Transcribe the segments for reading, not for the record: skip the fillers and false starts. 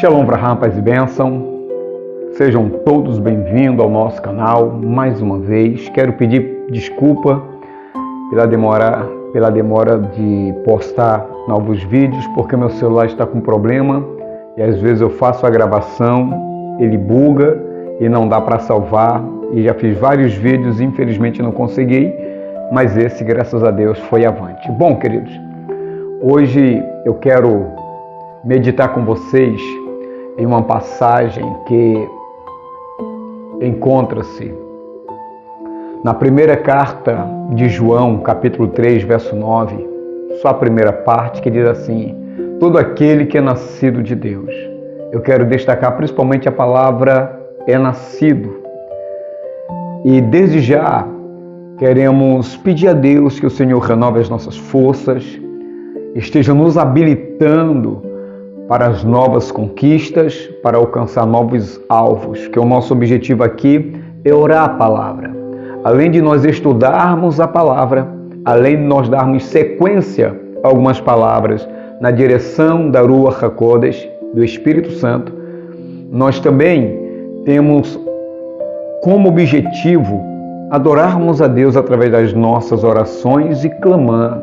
Shalom Abraham, paz e bênção. Sejam todos bem-vindos ao nosso canal mais uma vez. Quero pedir desculpa pela demora de postar novos vídeos, porque meu celular está com problema e às vezes eu faço a gravação, ele buga e não dá para salvar. E já fiz vários vídeos, infelizmente não consegui, mas esse, graças a Deus, foi avante. Bom, queridos, hoje eu quero meditar com vocês em uma passagem que encontra-se na primeira carta de João, capítulo 3, verso 9, só a primeira parte, que diz assim: todo aquele que é nascido de Deus. Eu quero destacar principalmente a palavra é nascido. E desde já queremos pedir a Deus que o Senhor renove as nossas forças, esteja nos habilitando para as novas conquistas, para alcançar novos alvos, que o nosso objetivo aqui é orar a palavra. Além de nós estudarmos a palavra, além de nós darmos sequência a algumas palavras na direção da Ruach HaKodesh, do Espírito Santo, nós também temos como objetivo adorarmos a Deus através das nossas orações e clamar,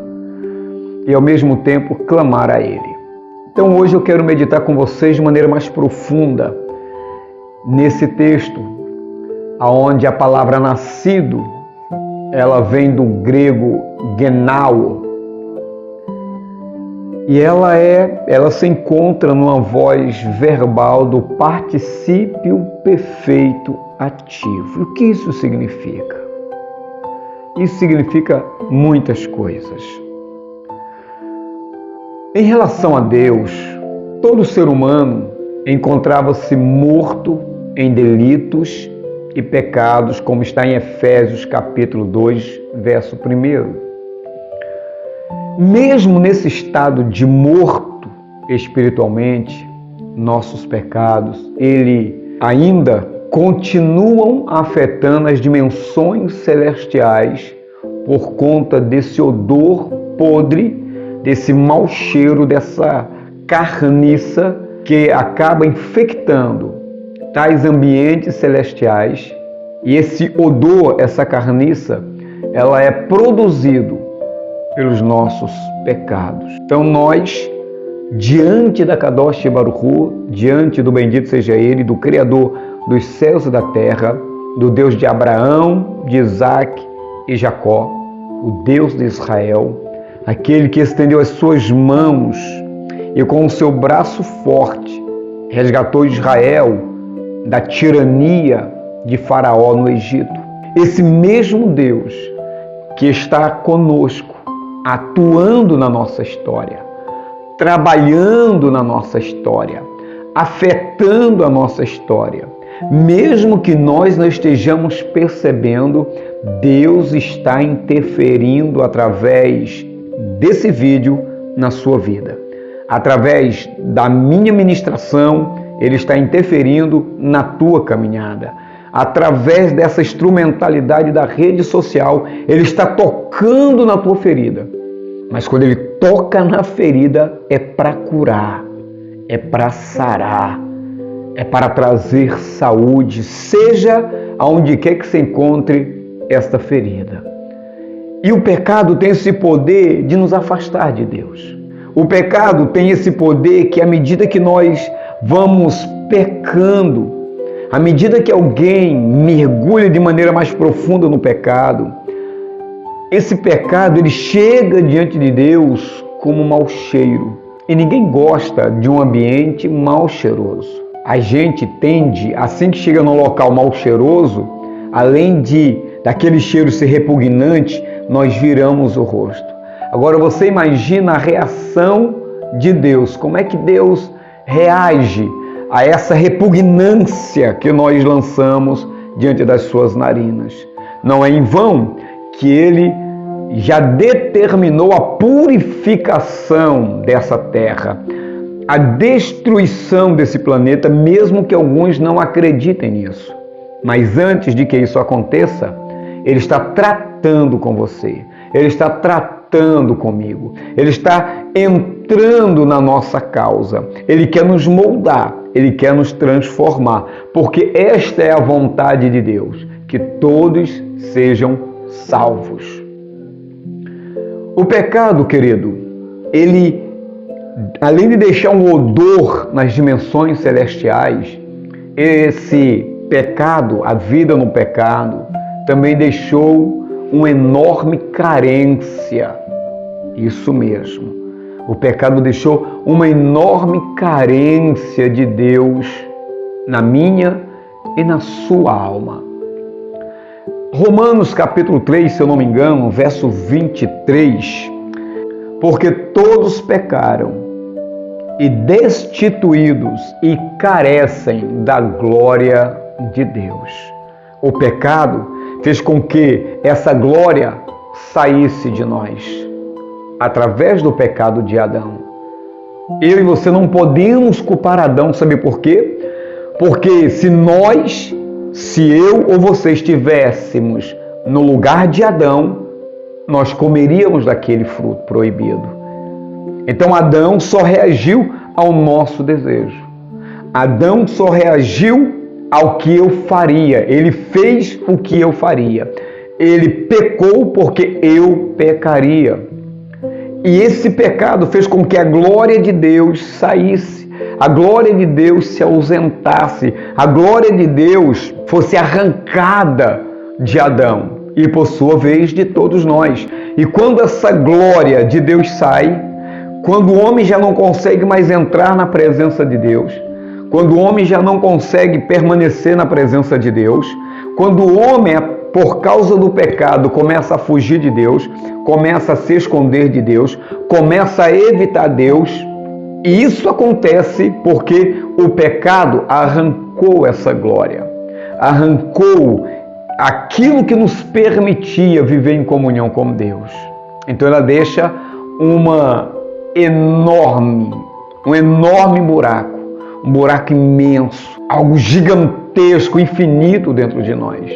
e ao mesmo tempo clamar a Ele. Então hoje eu quero meditar com vocês de maneira mais profunda nesse texto, onde a palavra nascido, ela vem do grego genao, e ela se encontra numa voz verbal do particípio perfeito ativo. E o que isso significa? Isso significa muitas coisas. Em relação a Deus, todo ser humano encontrava-se morto em delitos e pecados, como está em Efésios capítulo 2, verso 1. Mesmo nesse estado de morto espiritualmente, nossos pecados, ele ainda continuam afetando as dimensões celestiais por conta desse odor podre, desse mau cheiro, dessa carniça que acaba infectando tais ambientes celestiais. E esse odor, essa carniça, ela é produzido pelos nossos pecados. Então nós, diante da Kadosh Baruch Hu, diante do bendito seja Ele, do Criador dos céus e da terra, do Deus de Abraão, de Isaac e Jacó, o Deus de Israel, aquele que estendeu as suas mãos e com o seu braço forte resgatou Israel da tirania de Faraó no Egito. Esse mesmo Deus que está conosco, atuando na nossa história, trabalhando na nossa história, afetando a nossa história. Mesmo que nós não estejamos percebendo, Deus está interferindo através desse vídeo na sua vida. Através da minha ministração, Ele está interferindo na tua caminhada. Através dessa instrumentalidade da rede social, Ele está tocando na tua ferida. Mas quando Ele toca na ferida, é para curar, é para sarar, é para trazer saúde, seja aonde quer que se encontre esta ferida. E o pecado tem esse poder de nos afastar de Deus. O pecado tem esse poder que, à medida que nós vamos pecando, à medida que alguém mergulha de maneira mais profunda no pecado, esse pecado ele chega diante de Deus como um mau cheiro. E ninguém gosta de um ambiente mal cheiroso. A gente tende, assim que chega num local mal cheiroso, além daquele cheiro ser repugnante, nós viramos o rosto. Agora você imagina a reação de Deus. Como é que Deus reage a essa repugnância que nós lançamos diante das suas narinas? Não é em vão que Ele já determinou a purificação dessa terra, a destruição desse planeta, mesmo que alguns não acreditem nisso. Mas antes de que isso aconteça, Ele está tratando com você, Ele está tratando comigo, Ele está entrando na nossa causa. Ele quer nos moldar, Ele quer nos transformar, porque esta é a vontade de Deus, que todos sejam salvos. O pecado, querido, ele, além de deixar um odor nas dimensões celestiais, esse pecado, a vida no pecado, também deixou uma enorme carência. Isso mesmo. O pecado deixou uma enorme carência de Deus na minha e na sua alma. Romanos capítulo 3, se eu não me engano, verso 23, porque todos pecaram e destituídos e carecem da glória de Deus. O pecado fez com que essa glória saísse de nós, através do pecado de Adão. Eu e você não podemos culpar Adão, sabe por quê? Porque se eu ou você estivéssemos no lugar de Adão, nós comeríamos daquele fruto proibido. Então Adão só reagiu ao nosso desejo. Adão só reagiu ao que eu faria. Ele fez o que eu faria. Ele pecou porque eu pecaria. E esse pecado fez com que a glória de Deus saísse, a glória de Deus se ausentasse, a glória de Deus fosse arrancada de Adão e, por sua vez, de todos nós. E quando essa glória de Deus sai, quando o homem já não consegue mais entrar na presença de Deus, quando o homem já não consegue permanecer na presença de Deus, quando o homem, por causa do pecado, começa a fugir de Deus, começa a se esconder de Deus, começa a evitar Deus, e isso acontece porque o pecado arrancou essa glória, arrancou aquilo que nos permitia viver em comunhão com Deus. Então ela deixa um enorme buraco, um buraco imenso, algo gigantesco, infinito dentro de nós.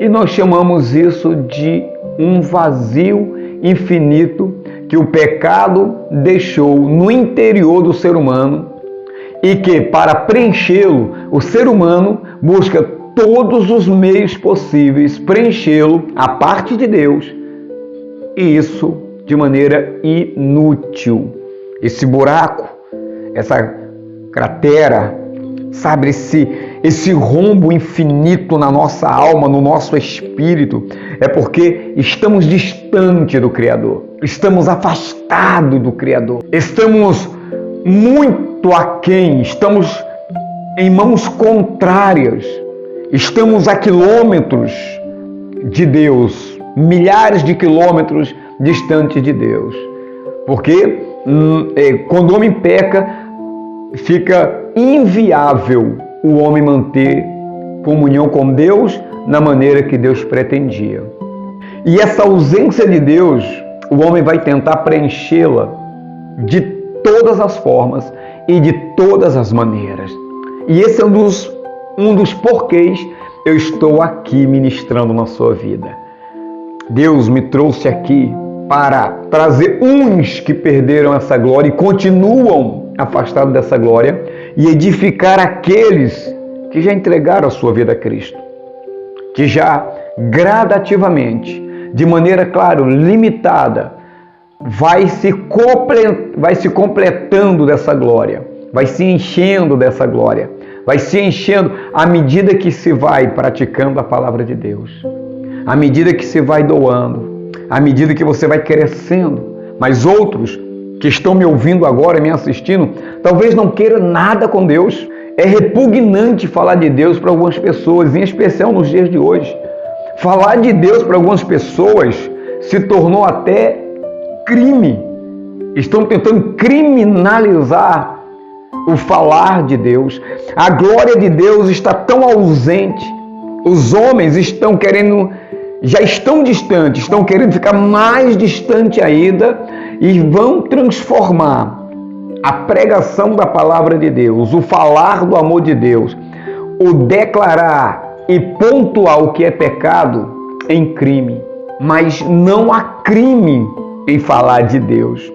E nós chamamos isso de um vazio infinito que o pecado deixou no interior do ser humano e que, para preenchê-lo, o ser humano busca todos os meios possíveis preenchê-lo à parte de Deus, e isso de maneira inútil. Esse buraco, essa cratera, sabe, esse rombo infinito na nossa alma, no nosso espírito, é porque estamos distante do Criador, estamos afastados do Criador, estamos muito aquém, estamos em mãos contrárias, estamos a quilômetros de Deus, milhares de quilômetros distantes de Deus, porque quando o homem peca, fica inviável o homem manter comunhão com Deus na maneira que Deus pretendia. E essa ausência de Deus, o homem vai tentar preenchê-la de todas as formas e de todas as maneiras. E esse é um dos porquês eu estou aqui ministrando na sua vida. Deus me trouxe aqui para trazer uns que perderam essa glória e continuam afastados dessa glória e edificar aqueles que já entregaram a sua vida a Cristo, que já gradativamente, de maneira, claro, limitada, vai se completando dessa glória, vai se enchendo dessa glória, vai se enchendo à medida que se vai praticando a palavra de Deus, à medida que se vai doando, à medida que você vai crescendo. Mas outros que estão me ouvindo agora, me assistindo, talvez não queiram nada com Deus. É repugnante falar de Deus para algumas pessoas, em especial nos dias de hoje. Falar de Deus para algumas pessoas se tornou até crime. Estão tentando criminalizar o falar de Deus. A glória de Deus está tão ausente. Os homens já estão distantes, estão querendo ficar mais distante ainda e vão transformar a pregação da palavra de Deus, o falar do amor de Deus, o declarar e pontuar o que é pecado em crime. Mas não há crime em falar de Deus.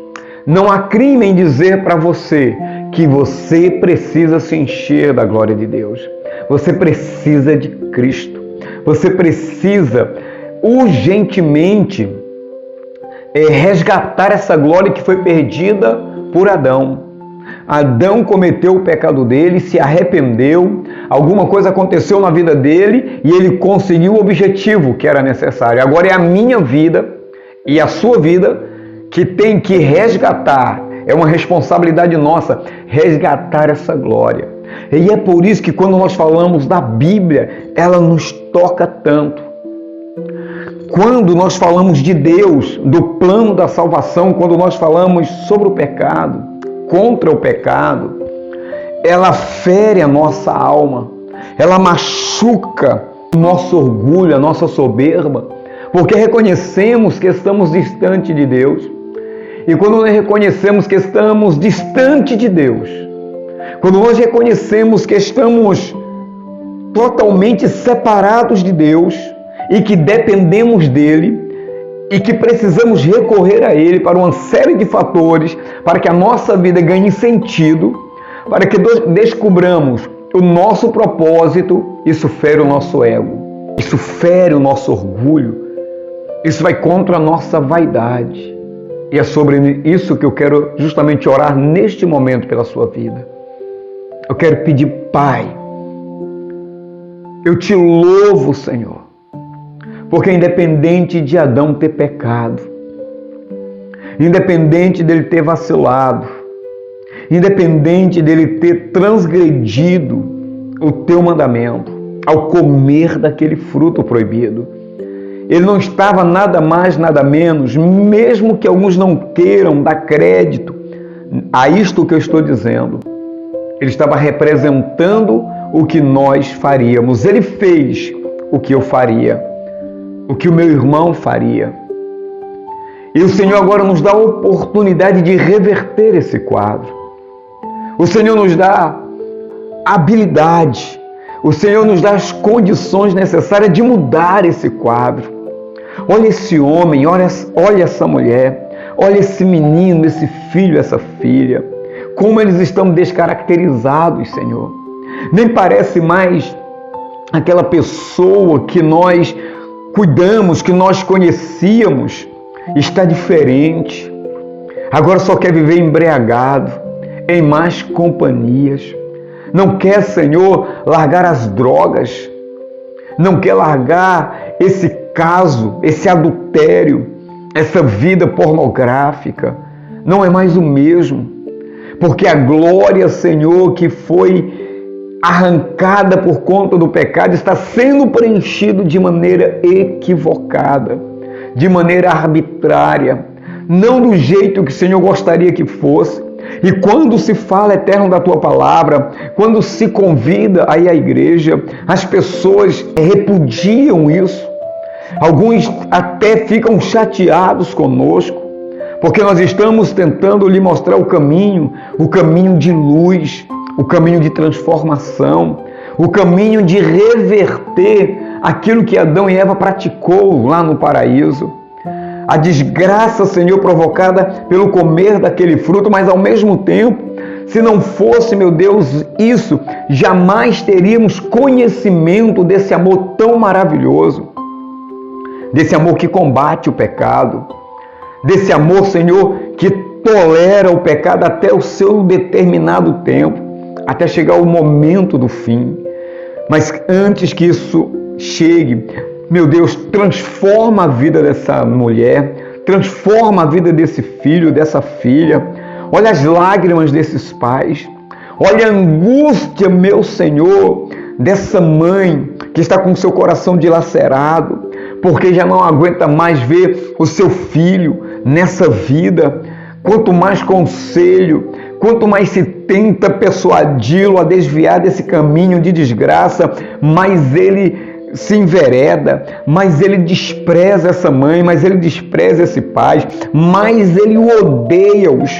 Não há crime em dizer para você que você precisa se encher da glória de Deus. Você precisa de Cristo. Você precisa urgentemente resgatar essa glória que foi perdida por Adão. Adão cometeu o pecado dele, se arrependeu, alguma coisa aconteceu na vida dele e ele conseguiu o objetivo que era necessário. Agora é a minha vida e a sua vida que tem que resgatar, é uma responsabilidade nossa, resgatar essa glória. E é por isso que quando nós falamos da Bíblia, ela nos toca tanto. Quando nós falamos de Deus, do plano da salvação, quando nós falamos sobre o pecado, contra o pecado, ela fere a nossa alma, ela machuca o nosso orgulho, a nossa soberba, porque reconhecemos que estamos distante de Deus. E quando nós reconhecemos que estamos distante de Deus, quando nós reconhecemos que estamos totalmente separados de Deus e que dependemos dele, e que precisamos recorrer a Ele para uma série de fatores para que a nossa vida ganhe sentido, para que descubramos o nosso propósito, isso fere o nosso ego, isso fere o nosso orgulho, isso vai contra a nossa vaidade. E é sobre isso que eu quero justamente orar neste momento pela sua vida. Eu quero pedir, Pai, eu te louvo, Senhor, porque independente de Adão ter pecado, independente dele ter vacilado, independente dele ter transgredido o teu mandamento ao comer daquele fruto proibido, ele não estava nada mais, nada menos, mesmo que alguns não queiram dar crédito a isto que eu estou dizendo, ele estava representando o que nós faríamos. Ele fez o que eu faria, o que o meu irmão faria. E o Senhor agora nos dá a oportunidade de reverter esse quadro. O Senhor nos dá a habilidade, o Senhor nos dá as condições necessárias de mudar esse quadro. Olha esse homem, olha essa mulher, olha esse menino, esse filho, essa filha, como eles estão descaracterizados, Senhor. Nem parece mais aquela pessoa que nós cuidamos, que nós conhecíamos, está diferente. Agora só quer viver embriagado, em más companhias. Não quer, Senhor, largar as drogas. Não quer largar esse caso, esse adultério, essa vida pornográfica. Não é mais o mesmo. Porque a glória, Senhor, que foi arrancada por conta do pecado, está sendo preenchido de maneira equivocada, de maneira arbitrária, não do jeito que o Senhor gostaria que fosse. E quando se fala, Eterno, da Tua Palavra, quando se convida a ir à igreja, as pessoas repudiam isso. Alguns até ficam chateados conosco, porque nós estamos tentando lhe mostrar o caminho de luz, o caminho de transformação, o caminho de reverter aquilo que Adão e Eva praticou lá no paraíso. A desgraça, Senhor, provocada pelo comer daquele fruto, mas ao mesmo tempo, se não fosse, meu Deus, isso, jamais teríamos conhecimento desse amor tão maravilhoso, desse amor que combate o pecado, desse amor, Senhor, que tolera o pecado até o seu determinado tempo, até chegar o momento do fim. Mas antes que isso chegue, meu Deus, transforma a vida dessa mulher, transforma a vida desse filho, dessa filha. Olha as lágrimas desses pais, olha a angústia, meu Senhor, dessa mãe que está com o seu coração dilacerado, porque já não aguenta mais ver o seu filho nessa vida. Quanto mais conselho, quanto mais se tenta persuadi-lo a desviar desse caminho de desgraça, mais ele se envereda, mais ele despreza essa mãe, mais ele despreza esse pai, mais ele odeia-os.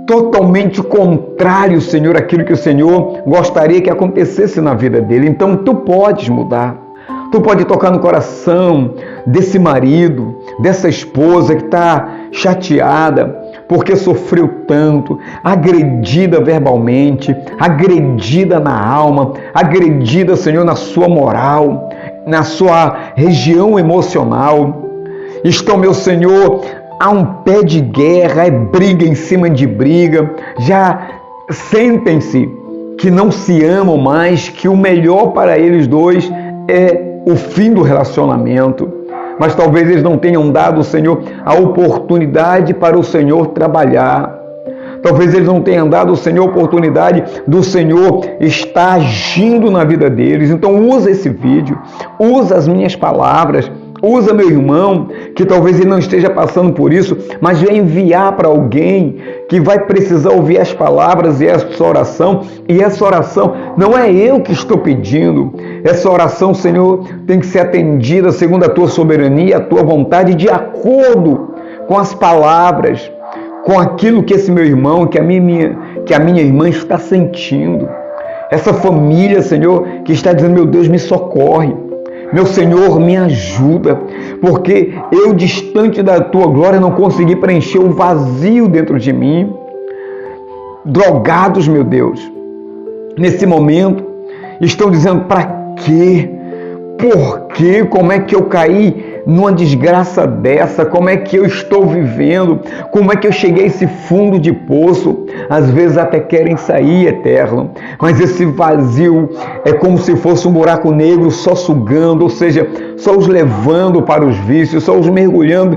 Totalmente contrário, Senhor, àquilo que o Senhor gostaria que acontecesse na vida dele. Então, Tu podes mudar. Tu pode tocar no coração desse marido, dessa esposa que está chateada. porque sofreu tanto, agredida verbalmente, agredida na alma, agredida, Senhor, na sua moral, na sua região emocional. Estão, meu Senhor, há um pé de guerra, é briga em cima de briga, já sentem-se que não se amam mais, que o melhor para eles dois é o fim do relacionamento. Mas talvez eles não tenham dado, Senhor, a oportunidade para o Senhor trabalhar. Talvez eles não tenham dado, Senhor, a oportunidade do Senhor estar agindo na vida deles. Então usa esse vídeo, usa as minhas palavras, usa meu irmão, que talvez ele não esteja passando por isso, mas vai enviar para alguém que vai precisar ouvir as palavras e essa oração. E essa oração não é eu que estou pedindo. Essa oração, Senhor, tem que ser atendida segundo a tua soberania, a tua vontade, de acordo com as palavras, com aquilo que esse meu irmão, que a minha irmã está sentindo. Essa família, Senhor, que está dizendo, meu Deus, me socorre. Meu Senhor, me ajuda, porque eu, distante da tua glória, não consegui preencher o vazio dentro de mim. Drogados, meu Deus, nesse momento, estão dizendo, para quê? Por quê? Como é que eu caí numa desgraça dessa? Como é que eu estou vivendo? Como é que eu cheguei a esse fundo de poço? Às vezes até querem sair, Eterno, mas esse vazio é como se fosse um buraco negro só sugando, ou seja, só os levando para os vícios, só os mergulhando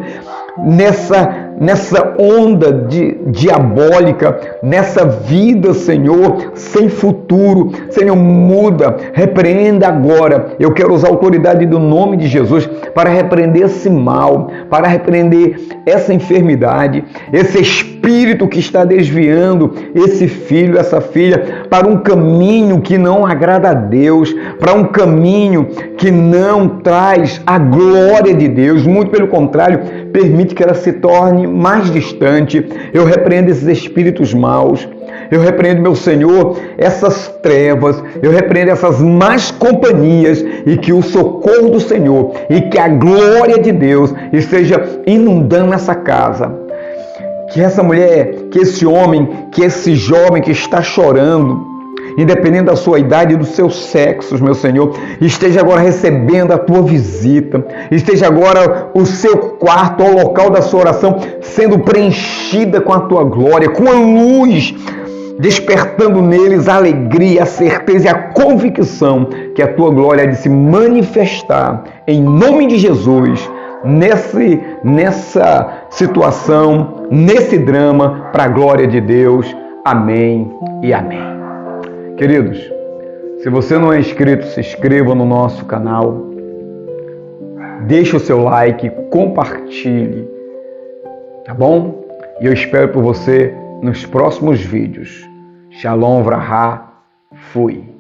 nessa onda diabólica, nessa vida, Senhor, sem futuro. Senhor, muda, repreenda agora. Eu quero usar a autoridade do nome de Jesus para repreender esse mal, para repreender essa enfermidade, esse espírito que está desviando esse filho, essa filha, para um caminho que não agrada a Deus, para um caminho que não traz a glória de Deus, muito pelo contrário, permite que ela se torne mais distante. Eu repreendo esses espíritos maus, eu repreendo, meu Senhor, essas trevas, eu repreendo essas más companhias, e que o socorro do Senhor e que a glória de Deus esteja inundando essa casa. Que essa mulher, que esse homem, que esse jovem que está chorando, independente da sua idade e dos seus sexos, meu Senhor, esteja agora recebendo a tua visita, esteja agora o seu quarto, o local da sua oração, sendo preenchida com a tua glória, com a luz, despertando neles a alegria, a certeza e a convicção que a tua glória é de se manifestar, em nome de Jesus, nessa situação, nesse drama, para a glória de Deus. Amém e amém. Queridos, se você não é inscrito, se inscreva no nosso canal, deixe o seu like, compartilhe, tá bom? E eu espero por você nos próximos vídeos. Shalom Vraha, fui.